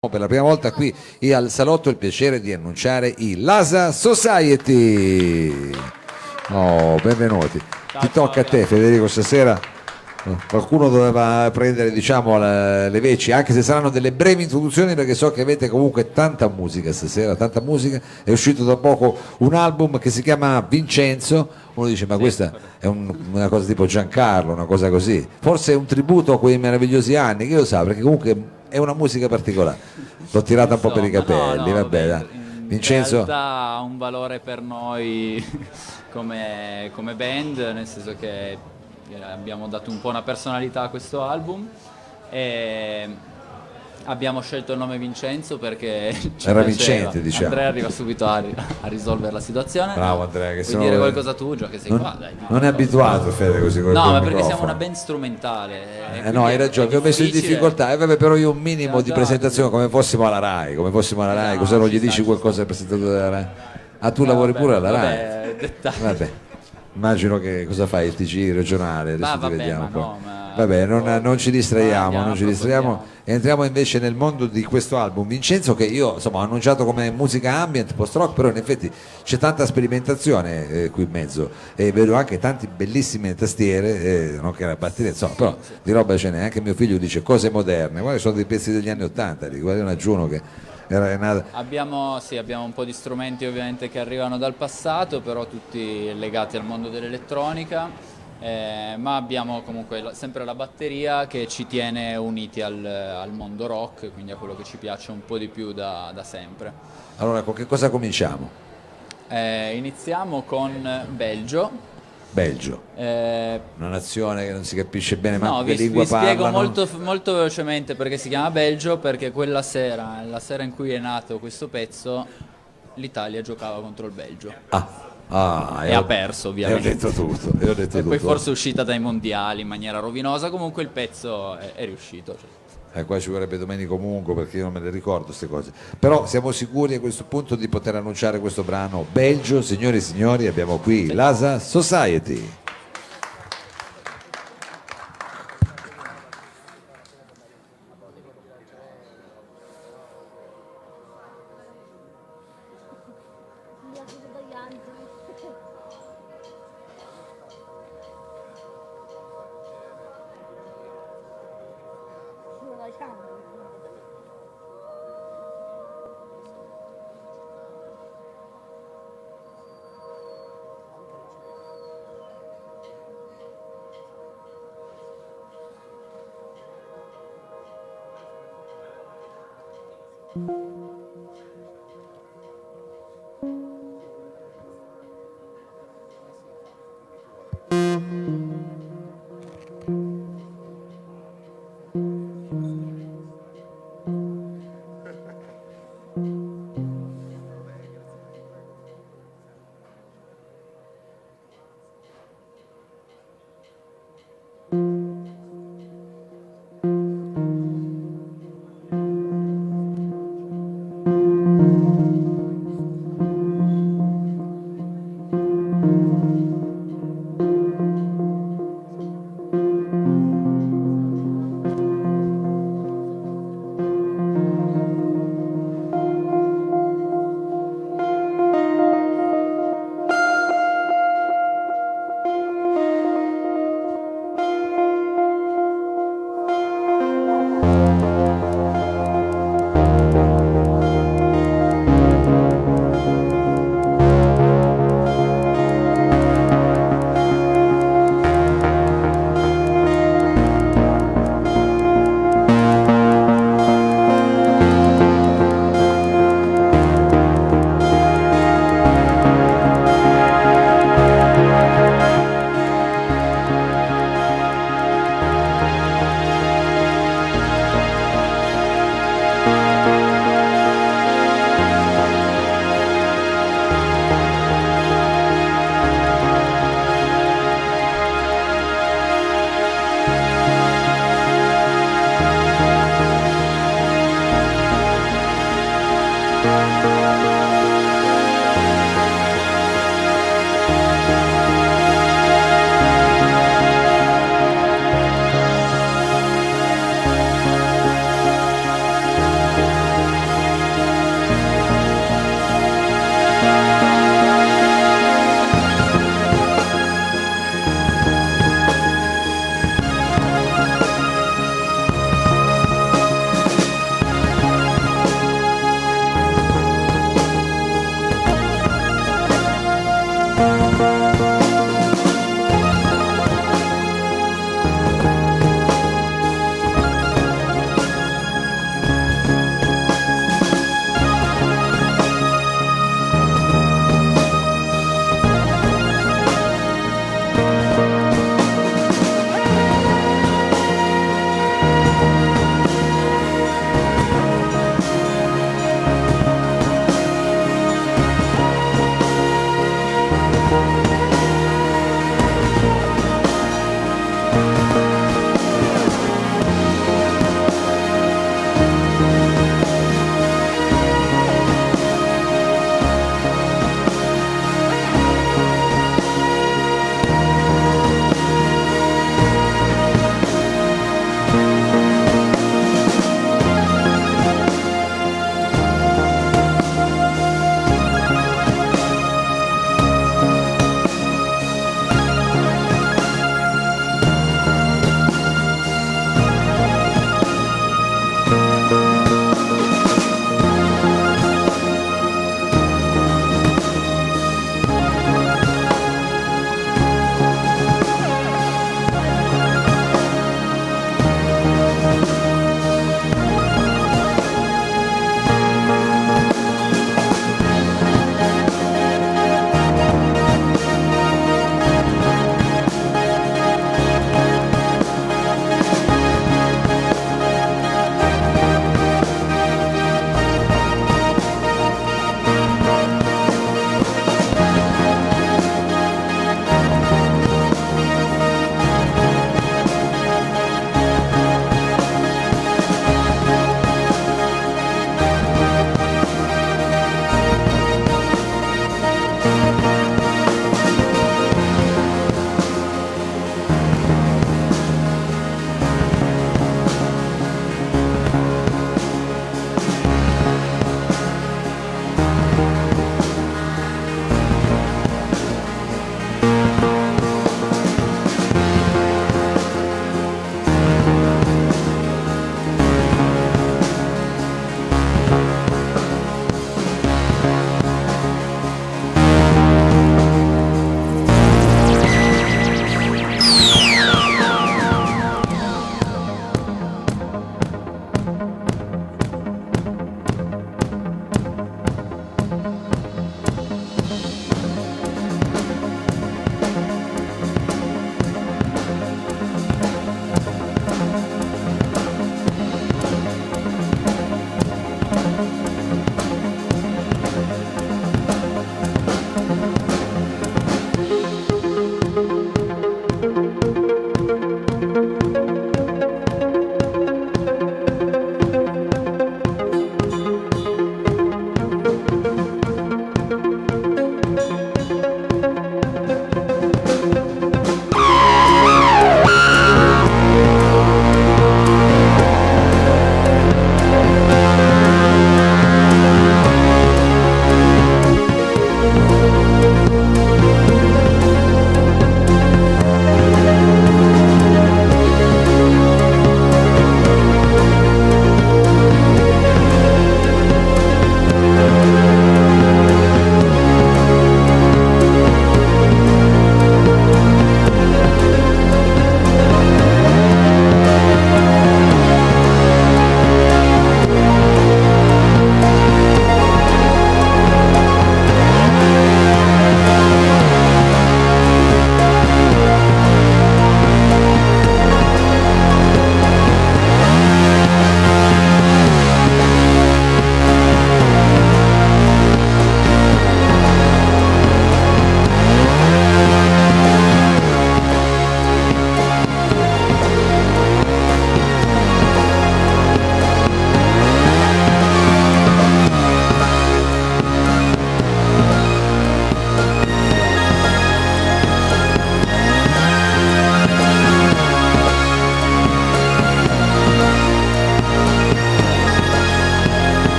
Per la prima volta qui al Salotto ho il piacere di annunciare i LHASA Society. Oh, benvenuti. Ti tocca a te, Federico, stasera. Qualcuno doveva prendere, diciamo, le veci, anche se saranno delle brevi introduzioni, perché so che avete comunque tanta musica stasera, tanta musica. È uscito da poco un album che si chiama Vincenzo. Uno dice, ma questa è una cosa tipo Giancarlo, una cosa così. Forse è un tributo a quei meravigliosi anni, che io so, perché comunque è una musica particolare. L'ho tirata un po' per i capelli, no, vabbè, vabbè, dai. in Vincenzo, realtà ha un valore per noi come band, nel senso che abbiamo dato un po' una personalità a questo album e abbiamo scelto il nome Vincenzo perché ci era piaceva. vincente, diciamo. Andrea arriva subito a risolvere la situazione. Bravo Andrea, che Vuoi sennò dire qualcosa tu, già che sei non, qua? Dai, non è abituato Fede così con no, il ma perché siamo microfono. una band strumentale. No, hai ragione, vi ho messo in difficoltà. Vabbè, però io un minimo Siamo di già presentazione così. come fossimo alla RAI, No, cosa non ci gli sta, dici ci qualcosa sta. al presentatore della RAI? Ah, tu No, lavori vabbè, pure alla RAI? vabbè, dettagli. Vabbè, immagino che cosa fai, il TG regionale, Ma adesso ti vabbè, vediamo ma poi. no, ma Vabbè, non ci distraiamo, andiamo, non ci distraiamo. approfondiamo. Entriamo invece nel mondo di questo album, Vincenzo, che io insomma ho annunciato come musica ambient, post-rock, però in effetti c'è tanta sperimentazione qui in mezzo e vedo anche tante bellissime tastiere, nonché la batteria, insomma, però di roba ce n'è. Anche mio figlio dice cose moderne, guarda, sono dei pezzi degli anni '80, guarda un aggiuno che era nata. Abbiamo un po' di strumenti ovviamente che arrivano dal passato, però tutti legati al mondo dell'elettronica. Ma abbiamo comunque sempre la batteria che ci tiene uniti al mondo rock, quindi a quello che ci piace un po' di più da sempre. Allora, con che cosa cominciamo? Iniziamo con Belgio. Belgio, Eh, una nazione che non si capisce bene No, manco che vi lingua spiego parlano. molto velocemente perché si chiama Belgio, perché quella sera, la sera in cui è nato questo pezzo, l'Italia giocava contro il Belgio e ha perso E ho ovviamente. detto tutto, e ho detto E poi tutto. forse è uscita dai mondiali in maniera rovinosa, comunque il pezzo è riuscito. Qua ci vorrebbe Domenico Mungo perché io non me le ricordo queste cose. Però siamo sicuri a questo punto di poter annunciare questo brano Belgio, signori e signori, abbiamo qui l'ASA Society.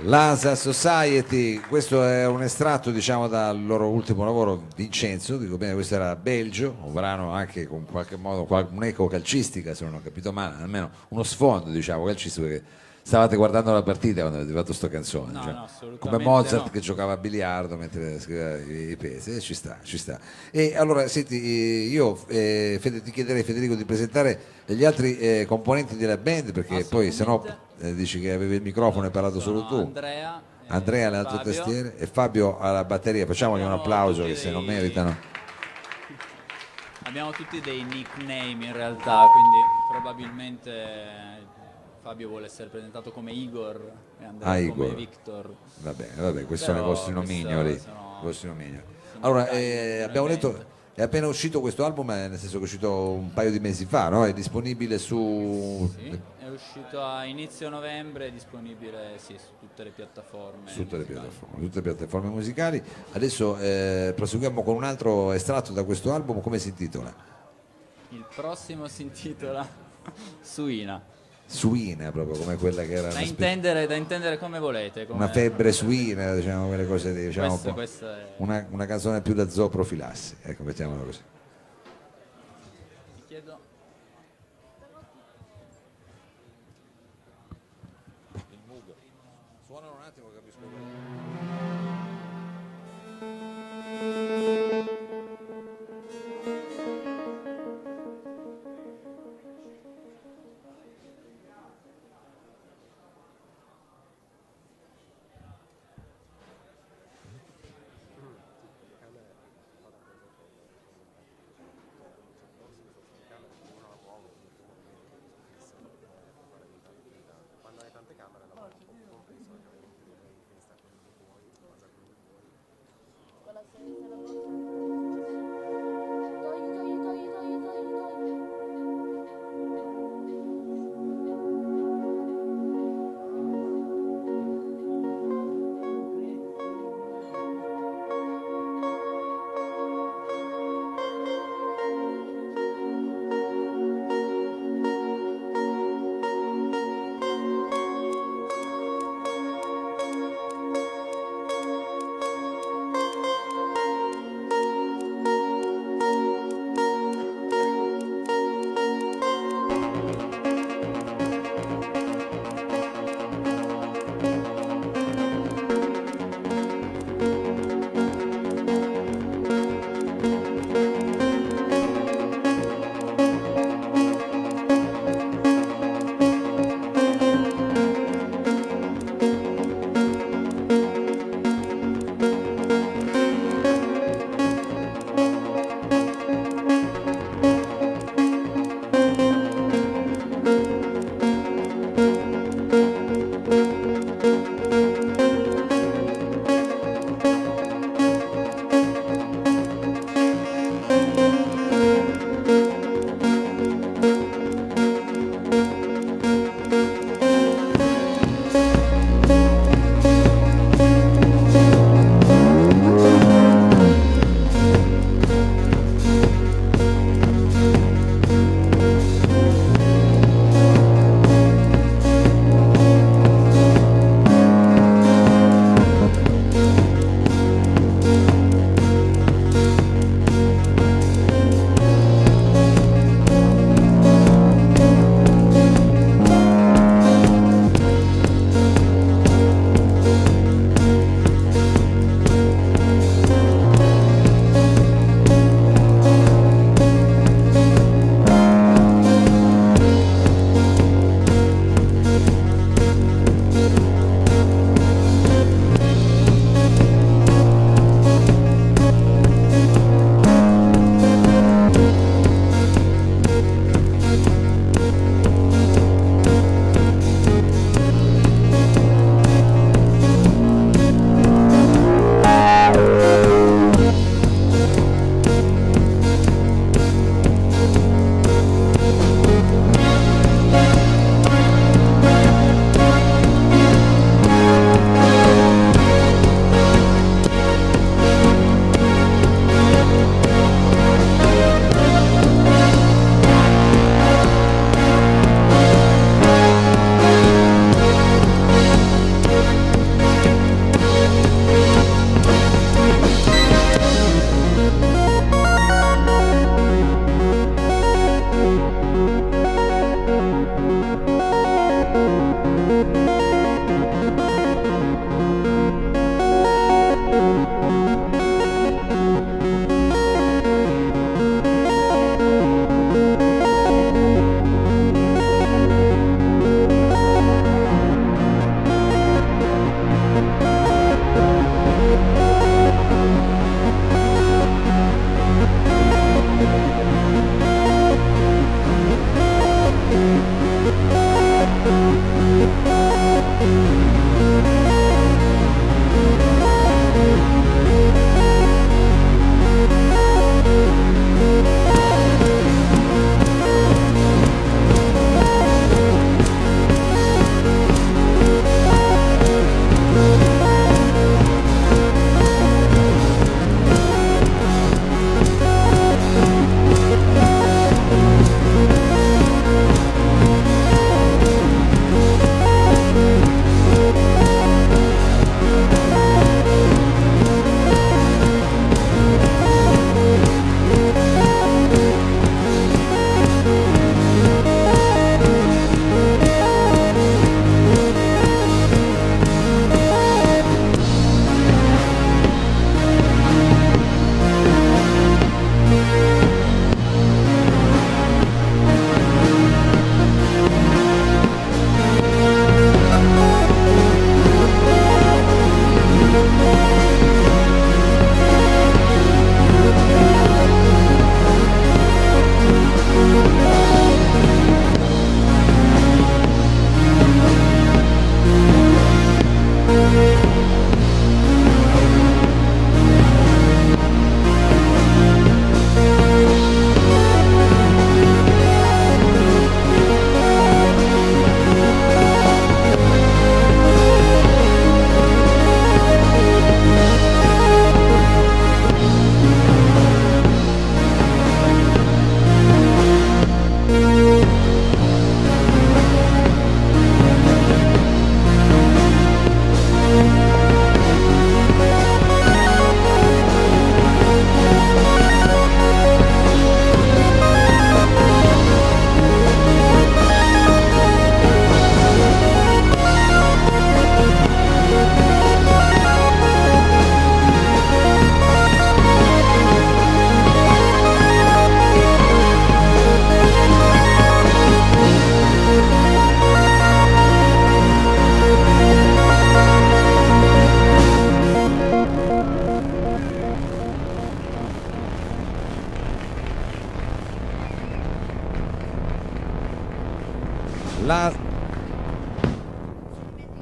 LHASA Society, questo è un estratto diciamo dal loro ultimo lavoro, Vincenzo, dico bene, questo era Belgio, un brano anche con qualche modo un'eco calcistica se non ho capito male, almeno uno sfondo diciamo calcistico, perché stavate guardando la partita quando avete fatto sta canzone, No, diciamo. no, assolutamente Come Mozart no. che giocava a biliardo mentre scriveva i pesi, ci sta, ci sta. E allora senti, io ti chiederei Federico di presentare gli altri componenti della band, perché poi se no dici che avevi il microfono e hai parlato solo Sono tu. Andrea, Andrea all'altro Fabio. tastiere e Fabio alla batteria, facciamogli un Abbiamo applauso tutti che se non dei- meritano. Abbiamo tutti dei nickname in realtà, quindi probabilmente Fabio vuole essere presentato come Igor e Ah, Andrea come Igor, Victor. vabbè, questi sono i vostri Però nomignoli. questi I vostri nomignoli. sono Allora, dettagli di una abbiamo band. detto, è appena uscito questo album, nel senso che è uscito un paio di mesi fa, no? È disponibile Sì, è uscito a inizio novembre, è disponibile sì, su tutte le piattaforme su musicali. tutte le piattaforme musicali. Adesso proseguiamo con un altro estratto da questo album, come si intitola? Il prossimo si intitola Suina. Suina, proprio come quella che era Da intendere come volete. una febbre suina, diciamo quelle cose lì, diciamo un po'. Questo è... Una canzone più da zooprofilassi, ecco, mettiamola così. Ti chiedo... Suonano un attimo, capisco.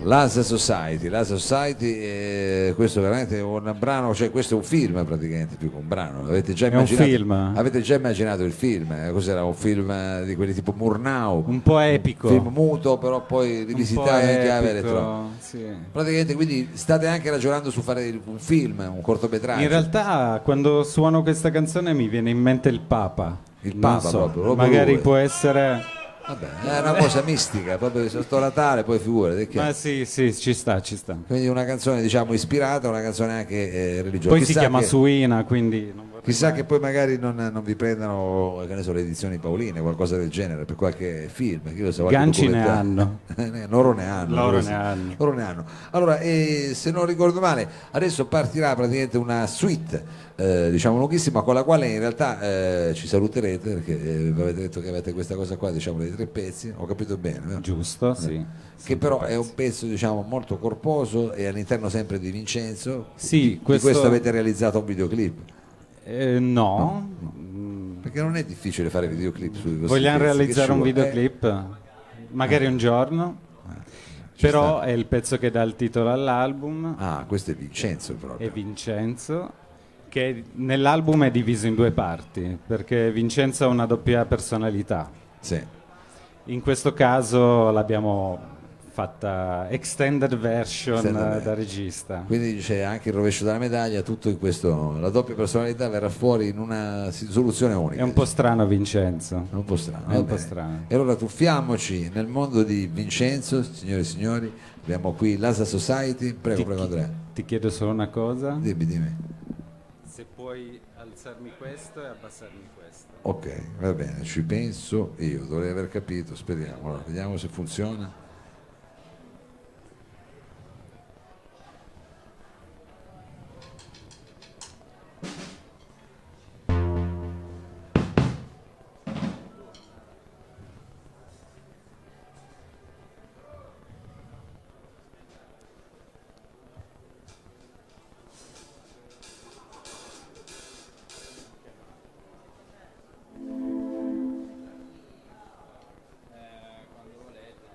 LHASA Society, questo veramente è un brano, cioè questo è un film praticamente più che un brano. Avete già È un immaginato, film. avete già immaginato il film? Cos'era? Un film di quelli tipo Murnau, Un po' un epico. film muto però poi Un po' rivisitato in chiave epico, elettronica. sì. Praticamente quindi state anche ragionando su fare un film, un cortometraggio. In realtà quando suono questa canzone mi viene in mente il Papa. Il Non Papa so, proprio magari lui. può essere... Vabbè, è una cosa mistica, proprio sotto Natale, poi figurati. Ma sì, ci sta, ci sta. Quindi una canzone diciamo ispirata, una canzone anche religiosa. Poi si Chissà chiama che, Suina, quindi non vorrei chissà mai- che poi magari non vi prendano, che ne so, le edizioni Paoline, qualcosa del genere, per qualche film. Chi lo sa, qualche Ganci ne documentario. hanno. Loro ne hanno. Loro sì. ne hanno. Loro ne hanno. Allora, se non ricordo male, adesso partirà praticamente una suite, diciamo lunghissima, con la quale in realtà ci saluterete, perché vi avete detto che avete questa cosa qua, diciamo dei 3 pezzi, ho capito bene, vero? Giusto, sì. Che però è un pezzo diciamo molto corposo e all'interno sempre di Vincenzo. Sì, Di questo avete realizzato un videoclip. No. Perché non è difficile fare videoclip su questi Vogliamo pezzi, che realizzare ci un vuole? videoclip? Magari un giorno. Ci Però sta. è il pezzo che dà il titolo all'album. Ah, questo è Vincenzo proprio. È Vincenzo, che nell'album è diviso in 2 parti, perché Vincenzo ha una doppia personalità. Sì. In questo caso l'abbiamo fatta extended version da regista. Quindi c'è anche il rovescio della medaglia, tutto in questo, la doppia personalità verrà fuori in una soluzione unica. È un po' strano Vincenzo. È un po' strano. È va un po' bene. strano. E allora tuffiamoci nel mondo di Vincenzo, signore e signori. Abbiamo qui l'ASA Society. Prego, prego Andrea. Ti chiedo solo una cosa. Dimmi. Se puoi alzarmi questo e abbassarmi questo. Ok, va bene, ci penso io, dovrei aver capito, speriamo. Allora, vediamo se funziona. Quando volete.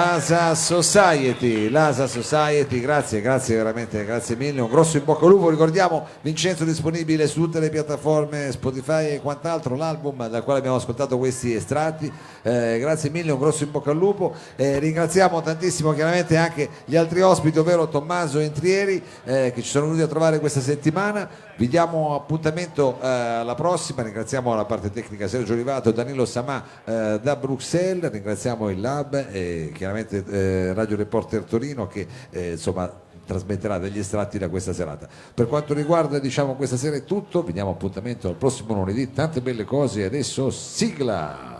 LHASA Society, grazie veramente, grazie mille, un grosso in bocca al lupo. Ricordiamo Vincenzo disponibile su tutte le piattaforme Spotify e quant'altro, l'album dal quale abbiamo ascoltato questi estratti, grazie mille, un grosso in bocca al lupo. Ringraziamo tantissimo chiaramente anche gli altri ospiti, ovvero Tommaso Entrieri, che ci sono venuti a trovare questa settimana. Vi diamo appuntamento alla prossima, ringraziamo la parte tecnica Sergio Rivato, Danilo Samà da Bruxelles, ringraziamo il Lab e chiaramente Radio Reporter Torino che insomma trasmetterà degli estratti da questa serata. Per quanto riguarda questa sera è tutto, vi diamo appuntamento al prossimo lunedì, tante belle cose, adesso sigla!